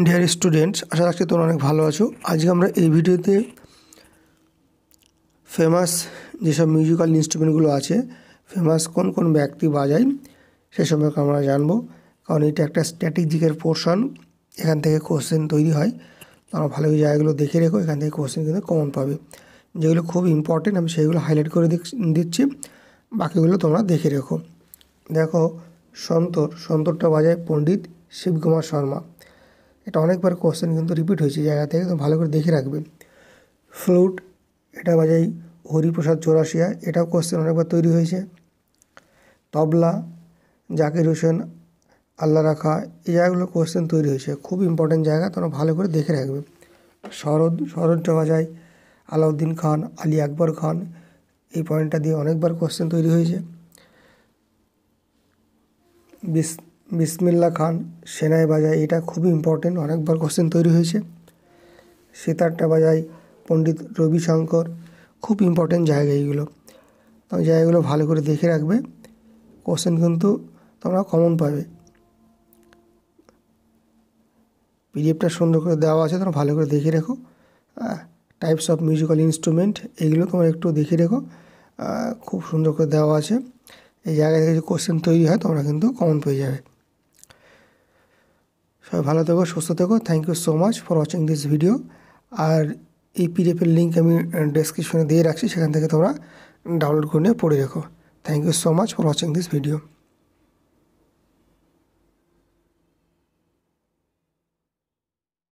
Dear students, আশা রাখছি তোমরা অনেক ভালো আছো। আজকে আমরা এই ভিডিওতে ফেমাস যেসব মিউজিক্যাল ইনস্ট্রুমেন্টগুলো আছে, ফেমাস কোন কোন ব্যক্তি বাজায় সে সম্পর্কে আমরা জানবো। কারণ এটা একটা স্ট্র্যাটেজিকের পোর্শন, এখান থেকে কোশ্চেন তৈরি হয়। তোমরা ভালো জায়গাগুলো দেখে রেখো, এখান থেকে কোশ্চেন কিন্তু কমন পাবে। যেগুলো খুব ইম্পর্টেন্ট আমি সেইগুলো হাইলাইট করে দিচ্ছি, বাকিগুলো তোমরা দেখে রেখো। দেখো, সন্তরটা বাজায় পণ্ডিত শিবকুমার শর্মা। এটা অনেকবার কোশ্চেন কিন্তু রিপিট হয়েছে জায়গা থেকে, তো ভালো করে দেখে রাখবে। ফ্লুট এটা বাজাই হরিপ্রসাদ চৌরাশিয়া, এটাও কোশ্চেন অনেকবার তৈরি হয়েছে। তবলা জাকির হোসেন আল্লাহ রাখা, এই জায়গাগুলো কোশ্চেন তৈরি হয়েছে, খুব ইম্পর্টেন্ট জায়গা, তোমরা ভালো করে দেখে রাখবে। সরোদটা বাজায় আলাউদ্দিন খান, আলী আকবর খান, এই পয়েন্টটা দিয়ে অনেকবার কোশ্চেন তৈরি হয়েছে। বিসমিল্লা খান সেনাই বাজায়, এটা খুবই ইম্পর্টেন্ট, অনেকবার কোশ্চেন তৈরি হয়েছে। সেতারটা বাজায় পণ্ডিত রবিশঙ্কর, খুব ইম্পর্টেন্ট জায়গা এইগুলো, তো জায়গাগুলো ভালো করে দেখে রাখবে, কোশ্চেন কিন্তু তোমরা কমন পাবে। পিডিএফটা সুন্দর করে দেওয়া আছে, তোমরা ভালো করে দেখে রেখো। টাইপস অফ মিউজিক্যাল ইনস্ট্রুমেন্ট এইগুলো তোমরা একটু দেখে রেখো, খুব সুন্দর করে দেওয়া আছে। এই জায়গা থেকে যে কোশ্চেন তৈরি হয় তোমরা কিন্তু কমন পেয়ে যাবে। সবাই ভালো থেকো, সুস্থ থেকো। Thank you so much for watching this video. আর এই পিডিএফের লিঙ্ক আমি ডেসক্রিপশনে দিয়ে রাখছি, সেখান থেকে তোমরা ডাউনলোড করে নিয়ে পড়ে রেখো। Thank you so much for watching this video.